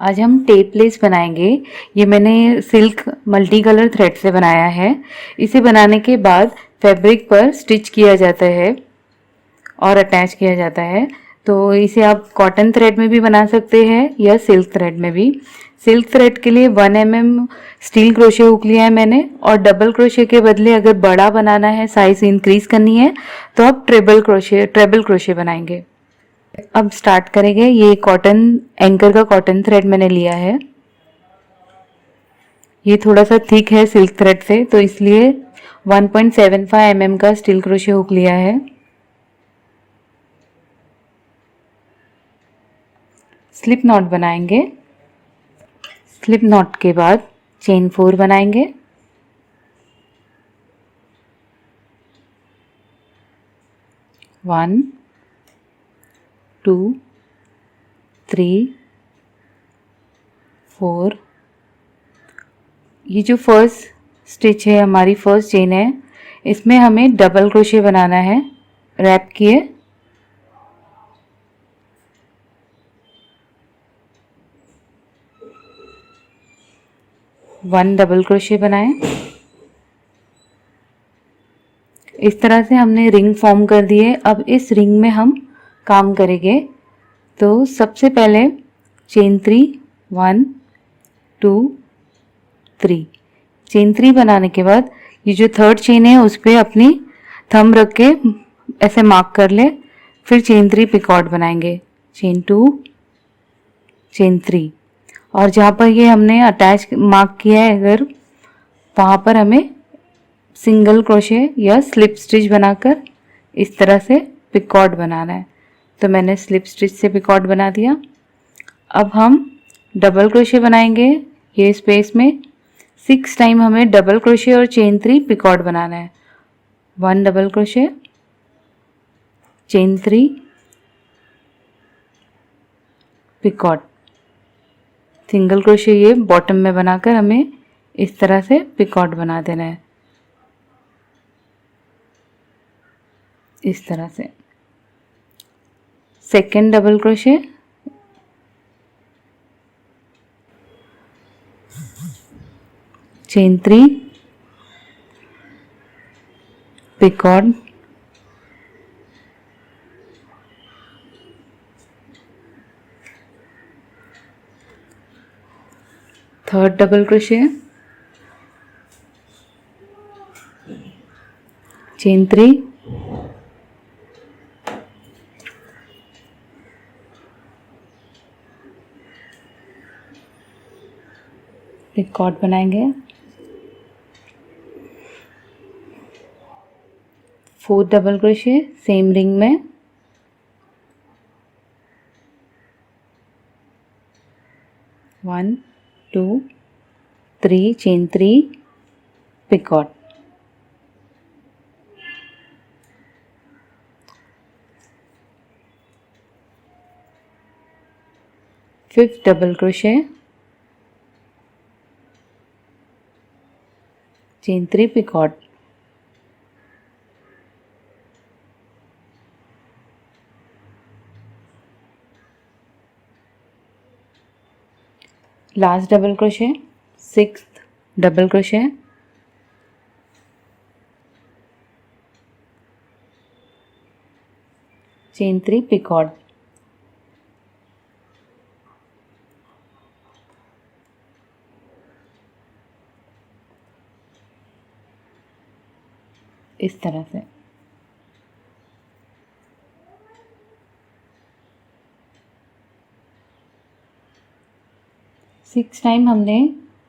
आज हम tape less बनाएंगे। ये मैंने सिल्क मल्टी कलर थ्रेड से बनाया है। इसे बनाने के बाद फैब्रिक पर स्टिच किया जाता है और अटैच किया जाता है। तो इसे आप कॉटन थ्रेड में भी बना सकते हैं या सिल्क थ्रेड में भी। सिल्क थ्रेड के लिए 1 mm स्टील क्रोशे हुक लिया है मैंने, और डबल क्रोशे के बदले अगर बड़ा बनाना है, साइज इंक्रीज करनी है, तो आप ट्रेबल क्रोशे बनाएंगे। अब स्टार्ट करेंगे। ये कॉटन एंकर का कॉटन थ्रेड मैंने लिया है। ये थोड़ा सा थिक है सिल्क थ्रेड से, तो इसलिए 1.75 mm का स्टील क्रोशे हुक लिया है। स्लिप नॉट बनाएंगे। स्लिप नॉट के बाद चेन 4 बनाएंगे। 1 2 3 4। ये जो फर्स्ट स्टिच है, हमारी फर्स्ट चेन है, इसमें हमें डबल क्रोशे बनाना है। रैप किए, 1 डबल क्रोशे बनाएं। इस तरह से हमने रिंग फॉर्म कर दी है। अब इस रिंग में हम काम करेंगे। तो सबसे पहले चेन 3, 1 2 3। चेन 3 बनाने के बाद ये जो थर्ड चेन है उस पर अपनी थंब रख के ऐसे मार्क कर ले। फिर चेन 3 पिकॉट बनाएंगे। चेन 2, चेन 3, और जहाँ पर ये हमने अटैच मार्क किया है, अगर वहाँ पर हमें सिंगल क्रोशे या स्लिप स्टिच बनाकर इस तरह से पिकॉट बनाना है। तो मैंने स्लिप स्टिच से पिकॉट बना दिया। अब हम डबल क्रोशे बनाएंगे। ये स्पेस में 6 टाइम हमें डबल क्रोशे और चेन 3 पिकॉट बनाना है। 1 double crochet, chain 3, picot, single crochet ये बॉटम में बनाकर हमें इस तरह से पिकॉट बना देना है। इस तरह से second double crochet, chain 3, picot, third double crochet, chain 3, picot बनाएंगे। Fourth double crochet same ring में, 1 2 3, chain 3, picot. Fifth double crochet, chain 3, picot. Last double crochet, sixth double crochet, chain 3, picot. इस तरह से सिक्स टाइम हमने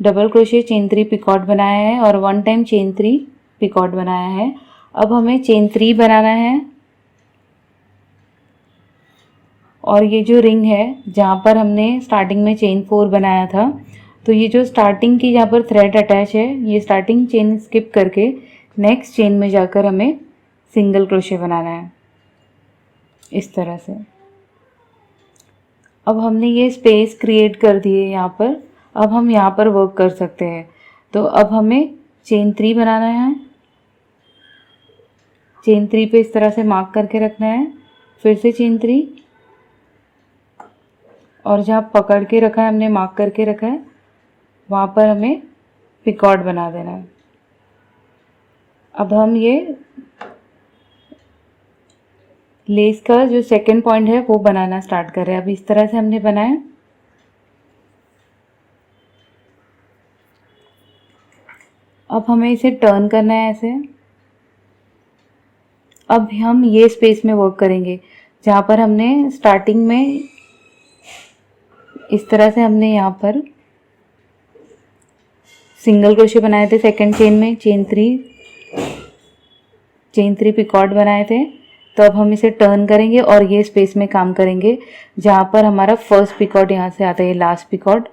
double crochet chain 3 picot बनाया है और 1 time chain 3 picot बनाया है। अब हमें चेन 3 बनाना है, और ये जो रिंग है जहाँ पर हमने स्टार्टिंग में चेन 4 बनाया था, तो ये जो स्टार्टिंग की जहाँ पर थ्रेड अटैच है, ये स्टार्टिंग चेन स्किप करके नेक्स्ट चेन में जाकर हमें सिंगल क्रोशे बनाना है। इस तरह से अब हमने ये स्पेस क्रिएट कर दी है यहाँ पर। अब हम यहाँ पर वर्क कर सकते हैं। तो अब हमें चेन 3 बनाना है। चेन 3 पे इस तरह से मार्क करके रखना है। फिर से चेन 3 और जहाँ पकड़ के रखा है, हमने मार्क करके रखा है, वहाँ पर हमें पिकॉर्ड बना देना है। अब हम ये लेस का जो सेकंड पॉइंट है वो बनाना स्टार्ट कर रहे हैं। अब इस तरह से हमने बनाया। अब हमें इसे टर्न करना है ऐसे। अब हम ये स्पेस में वर्क करेंगे जहाँ पर हमने स्टार्टिंग में इस तरह से हमने यहाँ पर सिंगल क्रोशे बनाए थे सेकंड चेन में, चेन थ्री पिकॉर्ड बनाए थे। तो अब हम इसे टर्न करेंगे और ये स्पेस में काम करेंगे जहाँ पर हमारा फर्स्ट पिकॉर्ड यहाँ से आता है, ये लास्ट पिकॉर्ड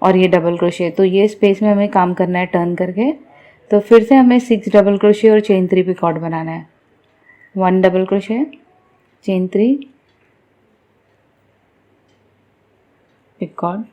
और ये डबल क्रोशे। तो ये स्पेस में हमें काम करना है टर्न करके। तो फिर से हमें 6 डबल क्रोशे और चेन थ्री पिकॉर्ड बनाना है। 1 double crochet, chain three, Picard,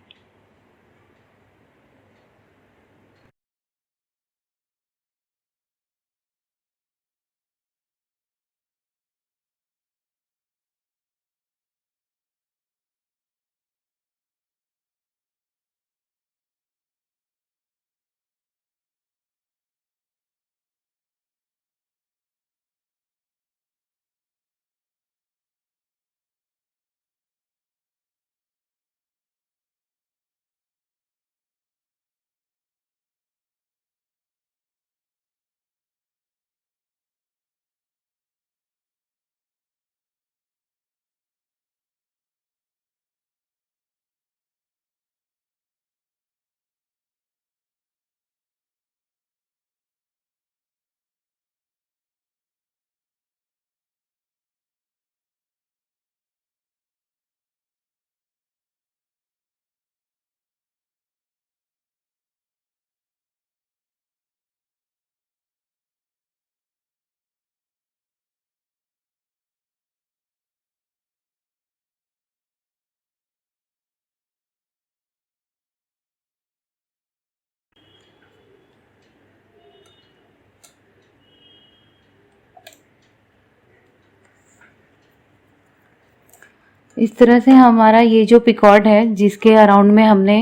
इस तरह से हमारा ये जो पिकॉर्ड है जिसके अराउंड में हमने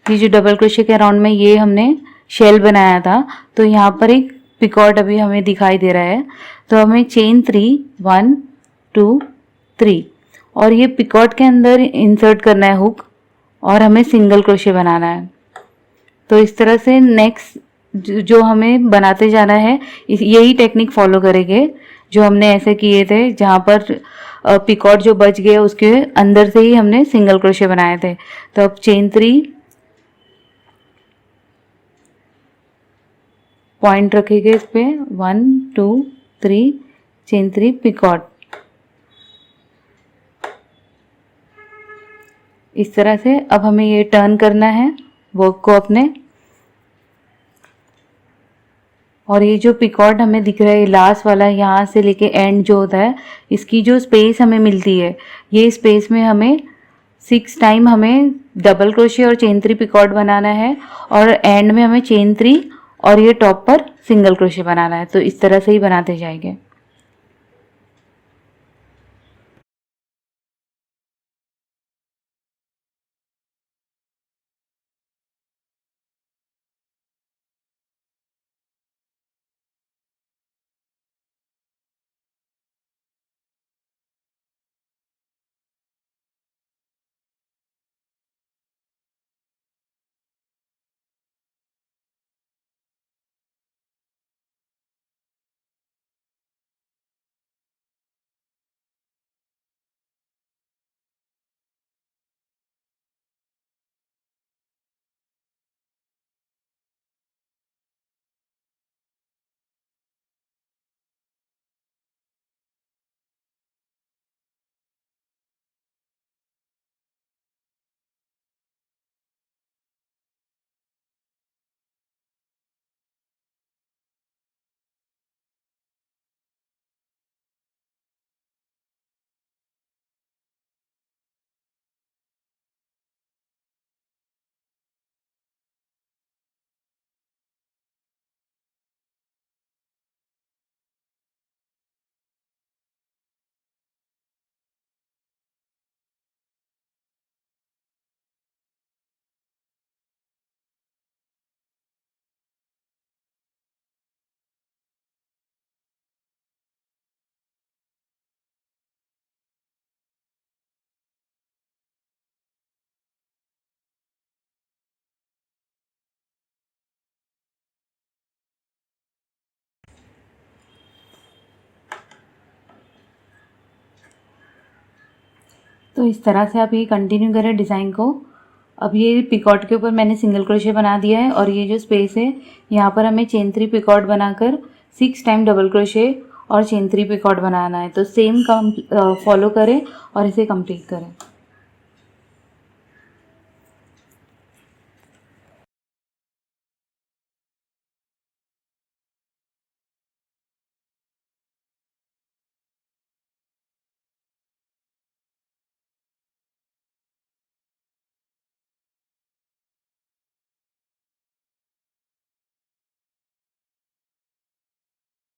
ये जो डबल क्रोशे के अराउंड में ये हमने शेल बनाया था, तो यहाँ पर एक पिकॉर्ड अभी हमें दिखाई दे रहा है। तो हमें चेन थ्री, 1 2 3 और ये पिकॉर्ड के अंदर इंसर्ट करना है हुक और हमें सिंगल क्रोशे बनाना है। तो इस तरह से नेक्स्ट जो हमें बनाते जाना है, यही टेक्निक फॉलो करेंगे जो हमने ऐसे किए थे, जहाँ पर पिकॉट जो बच गया उसके अंदर से ही हमने सिंगल क्रोशे बनाए थे। तो अब चेन थ्री, पॉइंट रखेंगे इस पे, 1 2 3, चेन थ्री, पिकॉट। इस तरह से अब हमें ये टर्न करना है वर्क को अपने। और ये जो पिकॉट हमें दिख रहा है, लास्ट वाला यहाँ से लेके एंड जो होता है, इसकी जो स्पेस हमें मिलती है, ये स्पेस में हमें 6 टाइम हमें डबल क्रोशे और चेन थ्री पिकॉट बनाना है और एंड में हमें चेन थ्री और ये टॉप पर सिंगल क्रोशे बनाना है। तो इस तरह से ही बनाते जाएंगे। तो इस तरह से आप ये कंटिन्यू करें डिज़ाइन को। अब ये पिकॉट के ऊपर मैंने सिंगल क्रोशे बना दिया है और ये जो स्पेस है यहाँ पर हमें चेन 3 पिकॉट बनाकर 6 टाइम डबल क्रोशे और चेन 3 पिकॉट बनाना है। तो सेम काम फॉलो करें और इसे कंप्लीट करें।